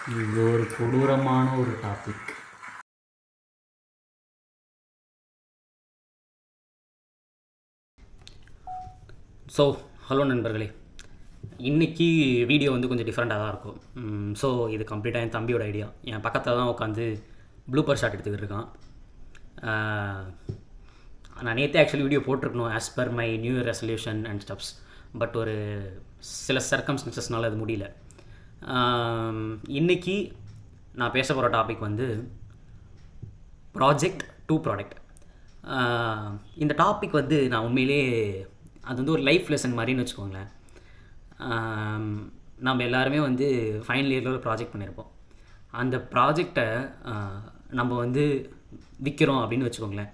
இது ஒரு கொடூரமான ஒரு டாபிக். ஸோ ஹலோ நண்பர்களே, இன்றைக்கி வீடியோ வந்து கொஞ்சம் டிஃப்ரெண்ட்டாக தான் இருக்கும். ஸோ இது கம்ப்ளீட்டாக என் தம்பியோட ஐடியா. என் பக்கத்தில் தான் உட்காந்து ப்ளூப்பர் ஷாட் எடுத்துக்கிட்டு இருக்கான். நான் நேற்றே ஆக்சுவலி வீடியோ போட்டிருக்கணும் as per my new year resolution and stuffs. But ஒரு சில சர்க்கம்ஸ்டன்சஸ்னால அது முடியல. இன்றைக்கி நான் பேச போகிற டாபிக் வந்து ப்ராஜெக்ட் டு ப்ராடக்ட். இந்த டாபிக் வந்து நான் உண்மையிலே அது வந்து ஒரு லைஃப் லெசன் மாதிரின்னு வச்சுக்கோங்களேன். நம்ம எல்லாருமே வந்து ஃபைனல் இயரில் ஒரு ப்ராஜெக்ட் பண்ணியிருப்போம். அந்த ப்ராஜெக்டை நம்ம வந்து விற்கிறோம் அப்படின்னு வச்சுக்கோங்களேன்.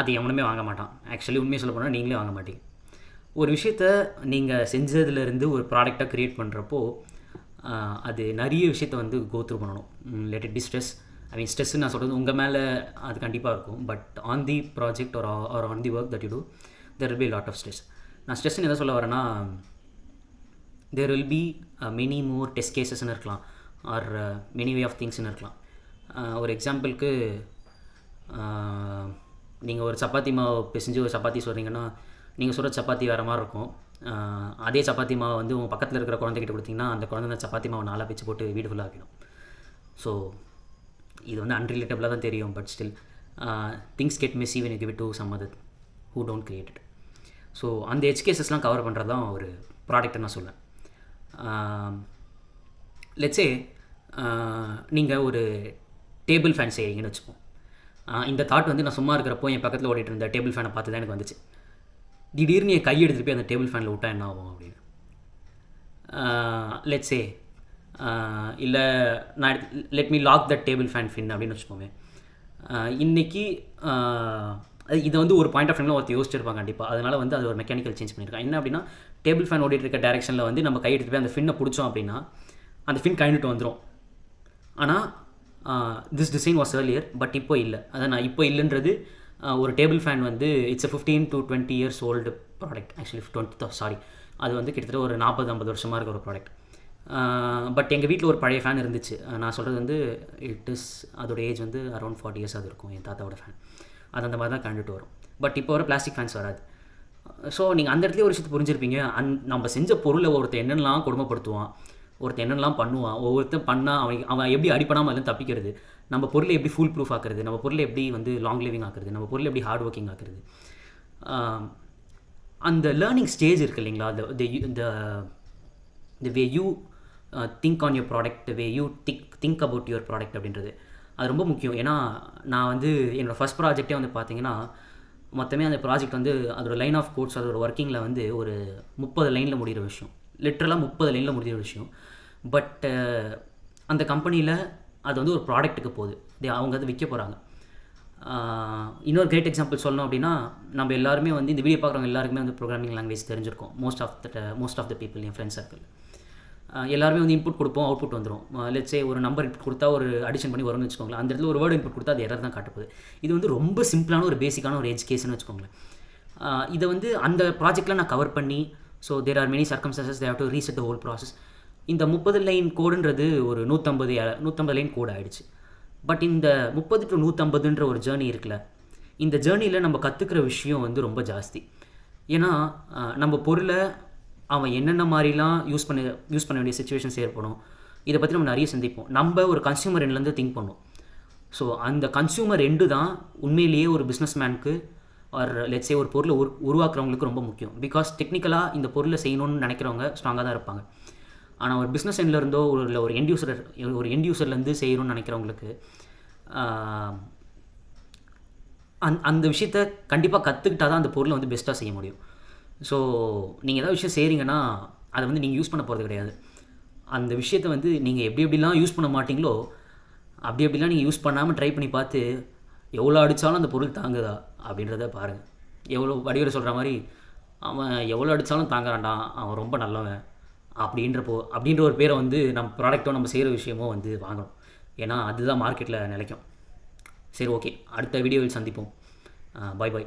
அது எவனுமே வாங்க மாட்டான். ஆக்சுவலி உண்மையை சொல்ல போனால் நீங்களே வாங்க மாட்டீங்க. ஒரு விஷயத்த நீங்கள் செஞ்சதுலேருந்து ஒரு ப்ராடக்டாக க்ரியேட் பண்ணுறப்போ அது நிறைய விஷயத்த வந்து கோத்ரூ பண்ணணும். Let it be stress. I mean ஸ்ட்ரெஸ்ன்னு நான் சொல்கிறது உங்கள் மேலே அது கண்டிப்பாக இருக்கும். But on the project or on the work that you do there will be a lot of stress. நான் ஸ்ட்ரெஸ்ன்னு எதை சொல்ல வரேன்னா, there will be many more test casesன்னு இருக்கலாம், ஆர் many way of thingsன்னு இருக்கலாம். ஒரு எக்ஸாம்பிளுக்கு நீங்கள் ஒரு சப்பாத்தி மாவு பிசைஞ்சு ஒரு சப்பாத்தி சொல்கிறீங்கன்னா, நீங்கள் சொல்கிற சப்பாத்தி வேறு மாதிரி இருக்கும். அதே சப்பாத்தி மாவை வந்து உங்கள் பக்கத்தில் இருக்கிற குழந்தைகிட்ட கொடுத்தீங்கன்னா அந்த குழந்தை அந்த சப்பாத்தி மாவை நாளாக பிச்சு போட்டு வீடு ஃபுல்லாக ஆகிடும். ஸோ இது வந்து அன்ரிலேட்டபிளாக தான் தெரியும். But still thinks get Messi when you give it to some other who don't create it. So அந்த எட்ஜ் கேசஸ்லாம் கவர் பண்ணுறது தான் ஒரு ப்ராடக்ட்னு நான் சொல்லுவேன். லெட்ஸே நீங்கள் ஒரு டேபிள் ஃபேன் செய்கிறீங்கன்னு வச்சுப்போம். இந்த தாட் வந்து நான் சும்மா இருக்கிறப்போ என் பக்கத்தில் ஓடிட்டு இருந்த டேபிள் ஃபேனை பார்த்து தான் எனக்கு வந்துச்சு. திடீர்னு என் கை எடுத்துகிட்டு போய் அந்த டேபிள் ஃபேனில் விட்டால் என்ன ஆகும் அப்படின்னு. லெட்ஸே இல்லை நான் let me lock the table fan fin அப்படின்னு வச்சுக்கோங்க. இன்றைக்கி இது வந்து ஒரு பாயிண்ட் ஆஃப் டைமில் ஒருத்தர் யோசிச்சிருப்பாங்க கண்டிப்பாக. அதனால் வந்து அது ஒரு மெக்கானிக்கல் சேஞ்ச் பண்ணியிருக்காங்க. என்ன அப்படின்னா, டேபிள் ஃபேன் ஓடிட்டு இருக்க டேரெக்ஷனில் வந்து நம்ம கை எடுத்துகிட்டு போய் அந்த ஃபின்னை பிடிச்சோம் அப்படின்னா அந்த ஃபின் கழண்டுட்டு வந்துடும். ஆனால் this design was earlier, but இப்போ இல்லை. அதான் நான் இப்போ இல்லைன்றது ஒரு டேபிள் ஃபேன் வந்து it's 15 to 20 years old product. Actually அது வந்து கிட்டத்தட்ட ஒரு 40-50 வருஷமாக இருக்கிற ஒரு ப்ராடக்ட். பட் எங்கள் வீட்டில் ஒரு பழைய ஃபேன் இருந்துச்சு. நான் சொல்கிறது வந்து அதோட ஏஜ் வந்து அரௌண்ட் 40 years அது இருக்கும். என் தாத்தாவோட ஃபேன் அது அந்த மாதிரி தான் கண்டுட்டு வரும். பட் இப்போ வர பிளாஸ்டிக் ஃபேன்ஸ் வராது. ஸோ நீங்கள் அந்த இடத்துல ஒரு விஷயத்தை புரிஞ்சிருப்பீங்க. நம்ம செஞ்ச பொருளை ஒருத்தர் என்னென்னலாம் கொடுமைப்படுத்துவான், ஒருத்தர் என்னென்னலாம் பண்ணுவான், ஒவ்வொருத்தன் பண்ணால் அவன் எப்படி அடிப்படாமல் அதில் தப்பிக்கிறது, நம்ம பொருளை எப்படி ஃபுல் ப்ரூஃப் ஆக்குறது, நம்ம பொருளை எப்படி வந்து லாங் லிவிங் ஆக்குறது, நம்ம பொருளை எப்படி ஹார்ட் ஒர்க்கிங் ஆக்குறது. அந்த லேர்னிங் ஸ்டேஜ் இருக்குது இல்லைங்களா, the way you think on your product, the way you think about your product அப்படின்றது அது ரொம்ப முக்கியம். ஏன்னா நான் வந்து என்னோடய ஃபஸ்ட் ப்ராஜெக்டே வந்து பார்த்தீங்கன்னா, மொத்தமே அந்த ப்ராஜெக்ட் வந்து அதோட லைன் ஆஃப் கோட்ஸ் அதோட ஒர்க்கிங்கில் வந்து ஒரு 30 லைனில் முடிகிற விஷயம். லிட்ரலாக 30 லைனில் முடிகிற விஷயம். பட் அந்த கம்பெனியில் அது வந்து ஒரு ப்ராடக்ட்டுக்கு போகுது. அவங்க அது விற்க போகிறாங்க. இன்னொரு கிரேட் எக்ஸாம்பிள் சொல்லணும் அப்படின்னா, நம்ம எல்லாருமே வந்து இந்த வீடியோ பார்க்குறவங்க எல்லாருக்குமே வந்து ப்ரோக்ராமிங் லாங்குவேஜ் தெரிஞ்சிருக்கும். மோஸ்ட் ஆஃப் த பீப்புள் என் ஃப்ரெண்ட்ஸ் சர்க்கிள் எல்லாருமே வந்து இன்புட் கொடுப்போம், அவுட்புட் வந்துடும். லெட்ஸே ஒரு நம்பர் இன்புட் கொடுத்தா ஒரு அடிஷன் பண்ணி வரும்னு வச்சுக்கோங்களேன். அந்த இடத்துல ஒரு வேர்டு இன்புட் கொடுத்தா அது எரர் தான் காட்டப்போகுது. இது வந்து ரொம்ப சிம்பிளான ஒரு பேசிக்கான ஒரு எஜுகேஷன் வச்சுக்கோங்களேன். இதை வந்து அந்த ப்ராஜெக்டில் நான் கவர் பண்ணி, so there are many circumstances they have to reset the whole process. இந்த 30 லைன் கோடுன்றது ஒரு 150 லைன் கோடு ஆகிடுச்சு. பட் இந்த 30 to 150ன்ற ஒரு ஜேர்னி இருக்குல்ல, இந்த ஜேர்னியில் நம்ம கற்றுக்கிற விஷயம் வந்து ரொம்ப ஜாஸ்தி. ஏன்னா நம்ம பொருளை அவன் என்னென்ன மாதிரிலாம் யூஸ் பண்ண வேண்டிய சுச்சுவேஷன்ஸ் ஏற்படும், இதை பற்றி நம்ம நிறைய சிந்திப்போம். நம்ம ஒரு கன்சியூமர் எண்ட்லேருந்து திங்க் பண்ணோம். ஸோ அந்த கன்சியூமர் எண்டு தான் உண்மையிலேயே ஒரு பிஸ்னஸ் மேனுக்கு ஆர் லெட்ஸே ஒரு பொருளை உருவாக்குறவங்களுக்கு ரொம்ப முக்கியம். பிகாஸ் டெக்னிக்கலாக இந்த பொருளை செய்யணும்னு நினைக்கிறவங்க ஸ்ட்ராங்காக தான் இருப்பாங்க. ஆனால் ஒரு பிஸ்னஸ் எண்ட்லேருந்தோ ஒரு எண்ட் யூசர்லேருந்து செய்யணும்னு நினைக்கிறவங்களுக்கு அந்த விஷயத்தை கண்டிப்பாக கற்றுக்கிட்டால் தான் அந்த பொருளை வந்து பெஸ்ட்டாக செய்ய முடியும். ஸோ நீங்கள் ஏதாவது விஷயம் செய்கிறீங்கன்னா அதை வந்து நீங்கள் யூஸ் பண்ண போகிறது கிடையாது. அந்த விஷயத்தை வந்து நீங்கள் எப்படிலாம் யூஸ் பண்ண மாட்டிங்களோ அப்படிலாம் நீங்கள் யூஸ் பண்ணாமல் ட்ரை பண்ணி பார்த்து எவ்வளோ அடித்தாலும் அந்த பொருள் தாங்குதா அப்படின்றத பாருங்கள். எவ்வளோ வடிவில் சொல்கிற மாதிரி அவன் எவ்வளோ அடித்தாலும் தாங்குறான்டா, அவன் ரொம்ப நல்லவன் அப்படின்ற ஒரு பேரை வந்து நம்ம ப்ராடக்ட்டோ நம்ம செய்கிற விஷயமோ வந்து வாங்கணும். ஏன்னா அதுதான் மார்க்கெட்டில் நிலைக்கும். சரி, ஓகே, அடுத்த வீடியோவில் சந்திப்போம். பாய்.